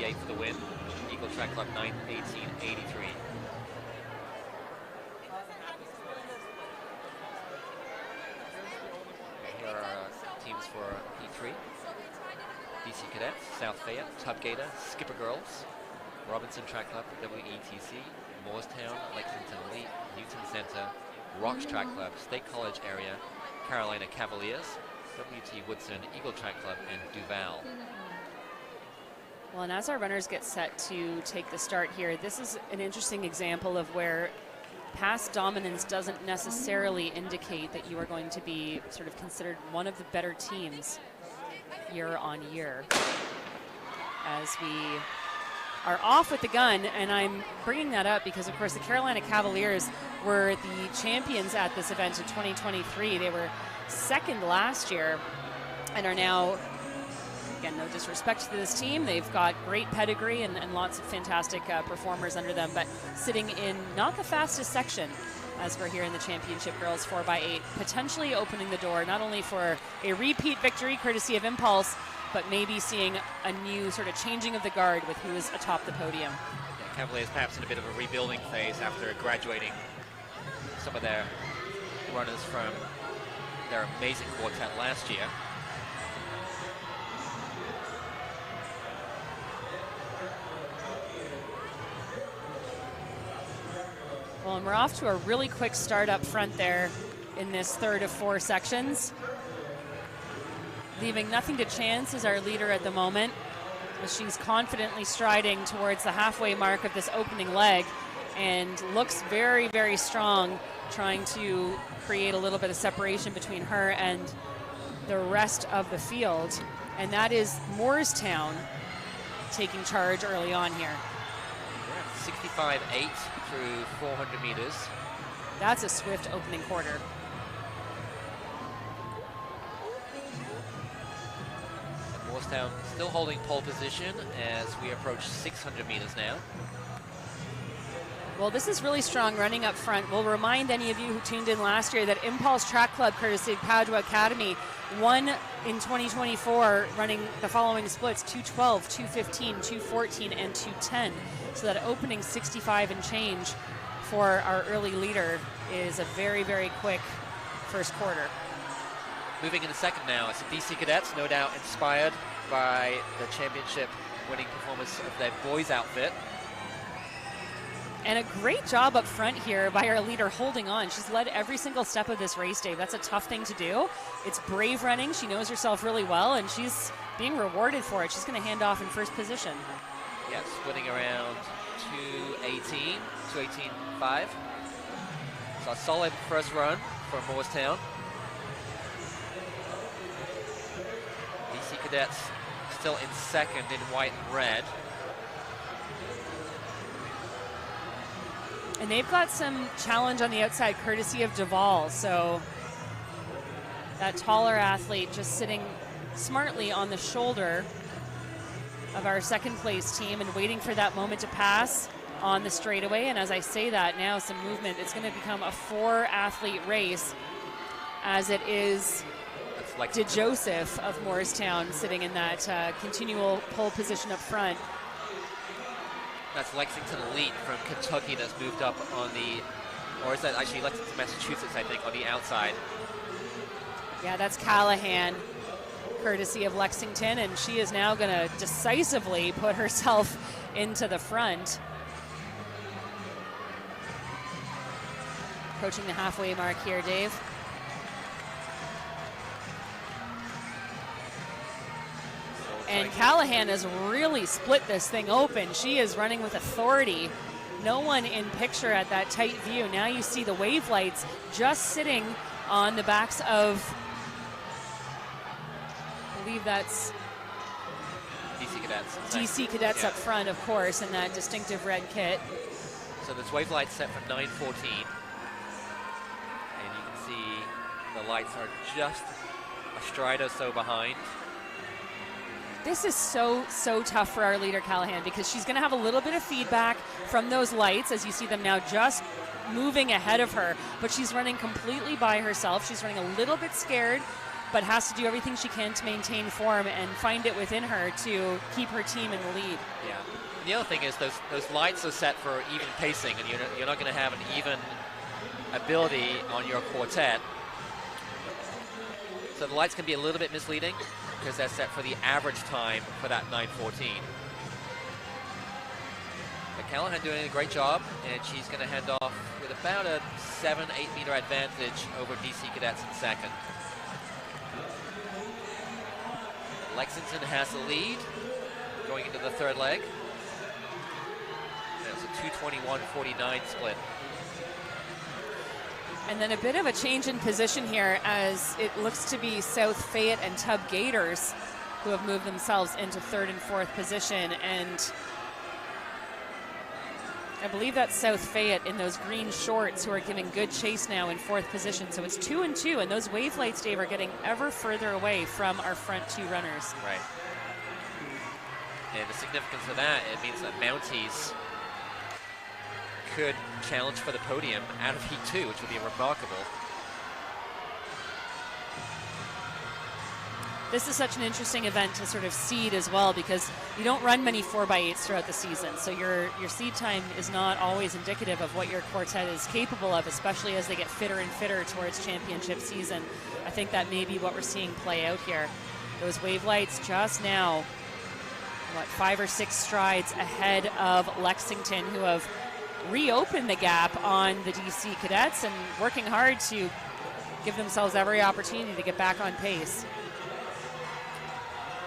8 for the win. Eagle Track Club 9:18.83. Here are our teams for P3. DC Cadets, South Fayette, Tub Gator, Skipper Girls, Robinson Track Club, WETC, Moorestown, Lexington Elite, Newton Center, Rocks Track Club, State College Area, Carolina Cavaliers, WT Woodson, Eagle Track Club, and Duval. Well, and as our runners get set to take the start here, this is an interesting example of where past dominance doesn't necessarily indicate that you are going to be sort of considered one of the better teams year on year. As we are off with the gun, and I'm bringing that up because, of course, the Carolina Cavaliers were the champions at this event in 2023. They were second last year and are now, again, no disrespect to this team, they've got great pedigree and lots of fantastic performers under them, but sitting in not the fastest section as we're here in the championship girls 4x8, potentially opening the door not only for a repeat victory courtesy of Impulse, but maybe seeing a new sort of changing of the guard with who is atop the podium. Yeah, Cavaliers perhaps in a bit of a rebuilding phase after graduating some of their runners from their amazing quartet last year. Well, and we're off to a really quick start up front there in this third of 4 sections. Leaving nothing to chance is our leader at the moment, as she's confidently striding towards the halfway mark of this opening leg and looks very, very strong, trying to create a little bit of separation between her and the rest of the field. And that is Moorestown taking charge early on here. 65.8 through 400 meters. That's a swift opening quarter. Moorestown still holding pole position as we approach 600 meters now. Well, this is really strong running up front. We'll remind any of you who tuned in last year that Impulse Track Club, courtesy of Padua Academy, won in 2024 running the following splits: 2:12, 2:15, 2:14, and 2:10. So that opening 65 and change for our early leader is a very, very quick first quarter. Moving in the second now, it's the DC Cadets, no doubt inspired by the championship winning performance of their boys outfit. And a great job up front here by our leader holding on. She's led every single step of this race, Dave. That's a tough thing to do. It's brave running. She knows herself really well, and she's being rewarded for it. She's going to hand off in first position. Yeah, splitting around 2:18, 2:18.5. So a solid first run for Moorestown. DC Cadets still in second in white and red. And they've got some challenge on the outside courtesy of Duval. So that taller athlete just sitting smartly on the shoulder of our second place team and waiting for that moment to pass on the straightaway. And as I say that, now some movement. It's going to become a 4-athlete race, as it is Like DeJoseph of Moorestown sitting in that continual pole position up front. That's Lexington Elite from Kentucky that's moved up on the, or is that actually Lexington, Massachusetts, I think, on the outside. Yeah, that's Callahan, courtesy of Lexington, and she is now going to decisively put herself into the front. Approaching the halfway mark here, Dave. And Callahan has really split this thing open. She is running with authority. No one in picture at that tight view. Now you see the wave lights just sitting on the backs of, I believe that's DC Cadets. DC Cadets up front, of course, in that distinctive red kit. So this wave light set for 9:14. And you can see the lights are just a stride or so behind. This is so tough for our leader, Callahan, because she's going to have a little bit of feedback from those lights as you see them now just moving ahead of her. But she's running completely by herself. She's running a little bit scared, but has to do everything she can to maintain form and find it within her to keep her team in the lead. Yeah, The other thing is those lights are set for even pacing, and you're not going to have an even ability on your quartet. So the lights can be a little bit misleading because they're set for the average time for that 9:14. But Callahan doing a great job, and she's going to hand off with about a 7-8 meter advantage over DC Cadets in second. Lexington has the lead going into the third leg. It's a 2:21.49 split. And then a bit of a change in position here as it looks to be South Fayette and Tub Gators who have moved themselves into third and fourth position. And I believe that's South Fayette in those green shorts who are giving good chase now in fourth position. So it's 2 and 2, and those wave lights, Dave, are getting ever further away from our front two runners. Right. And the significance of that, it means that Mounties could challenge for the podium out of Heat 2, which would be remarkable. This is such an interesting event to sort of seed as well, because you don't run many 4x8s throughout the season. So your seed time is not always indicative of what your quartet is capable of, especially as they get fitter and fitter towards championship season. I think that may be what we're seeing play out here. Those wave lights just now, 5 or 6 strides ahead of Lexington, who have reopened the gap on the DC Cadets and working hard to give themselves every opportunity to get back on pace.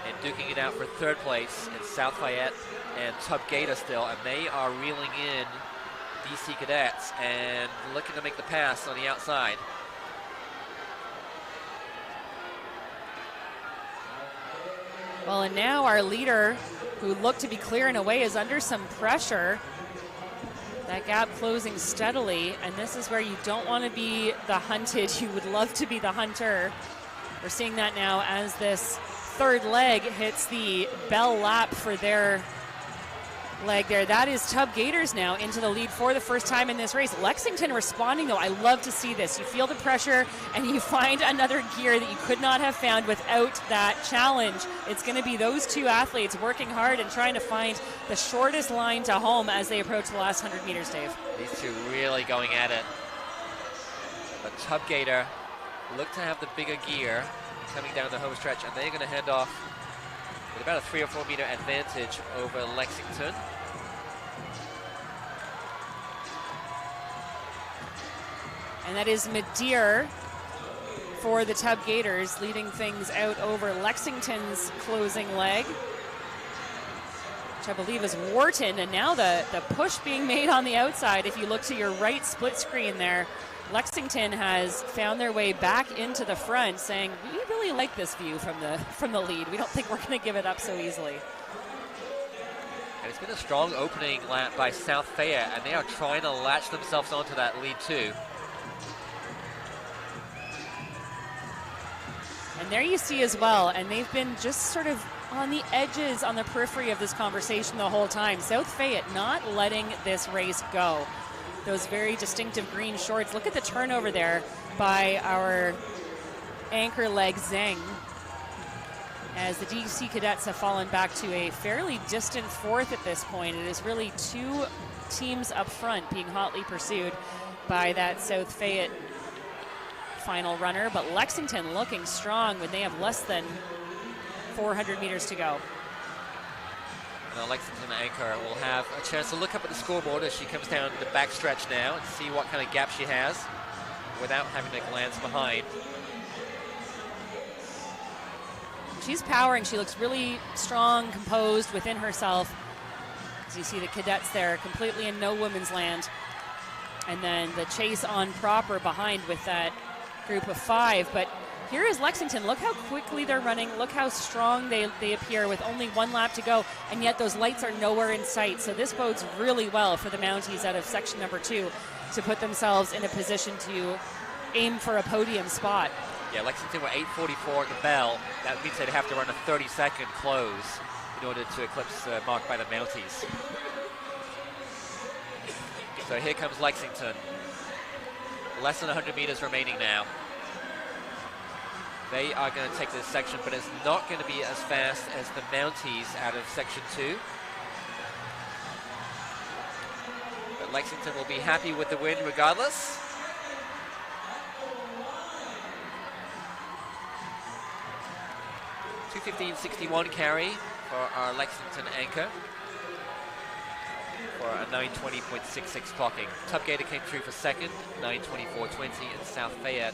And duking it out for third place, it's South Fayette and Tub Gator still, and they are reeling in DC Cadets and looking to make the pass on the outside. Well, and now our leader, who looked to be clearing away, is under some pressure. That gap closing steadily, and this is where you don't want to be the hunted. You would love to be the hunter. We're seeing that now as this third leg hits the bell lap for their leg there. That is Tub Gators now into the lead for the first time in this race. Lexington responding, though. I love to see this. You feel the pressure and you find another gear that you could not have found without that challenge. It's going to be those two athletes working hard and trying to find the shortest line to home as they approach the last 100 meters, Dave. These two really going at it. But Tub Gator look to have the bigger gear coming down the home stretch, and they're going to hand off with about a 3 or 4 meter advantage over Lexington. And that is Madeir for the Tub Gators, leading things out over Lexington's closing leg, which I believe is Wharton. And now the push being made on the outside. If you look to your right split screen there, Lexington has found their way back into the front, saying, we really like this view from the lead. We don't think we're going to give it up so easily. And it's been a strong opening lap by South Fayette, and they are trying to latch themselves onto that lead too. And there you see as well, and they've been just sort of on the edges, on the periphery of this conversation the whole time. South Fayette not letting this race go. Those very distinctive green shorts. Look at the turnover there by our anchor leg Zheng, as the DC Cadets have fallen back to a fairly distant fourth at this point. It is really two teams up front being hotly pursued by that South Fayette final runner, but Lexington looking strong when they have less than 400 meters to go. And the Lexington anchor will have a chance to look up at the scoreboard as she comes down the back stretch now and see what kind of gap she has without having to glance behind. She's powering. She looks really strong, composed within herself. As you see the cadets there completely in no women's land. And then the chase on proper behind with that group of 5. But here is Lexington. Look how quickly they're running. Look how strong they appear with only 1 lap to go. And yet those lights are nowhere in sight. So this bodes really well for the Mounties out of section number 2 to put themselves in a position to aim for a podium spot. Yeah, Lexington were 8:44 at the bell. That means they'd have to run a 30-second close in order to eclipse marked by the Mounties. So here comes Lexington. Less than 100 meters remaining now. They are going to take this section, but it's not going to be as fast as the Mounties out of section 2. Lexington will be happy with the win regardless. .215.61 carry for our Lexington anchor for a 9:20.66 clocking. Tubgater came through for second, 9:24.20, and South Fayette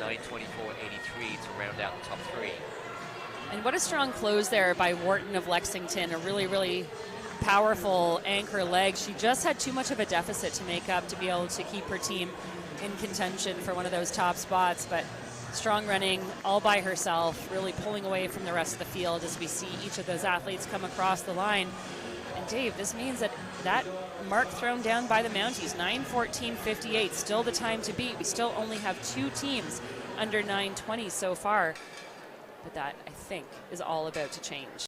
9:24.83 to round out the top three. And what a strong close there by Wharton of Lexington, a really, really powerful anchor leg. She just had too much of a deficit to make up to be able to keep her team in contention for one of those top spots, but strong running all by herself, really pulling away from the rest of the field as we see each of those athletes come across the line. And Dave, this means that mark thrown down by the Mounties, 9:14.58, still the time to beat. We still only have 2 teams under 9:20 so far, but that, I think, is all about to change.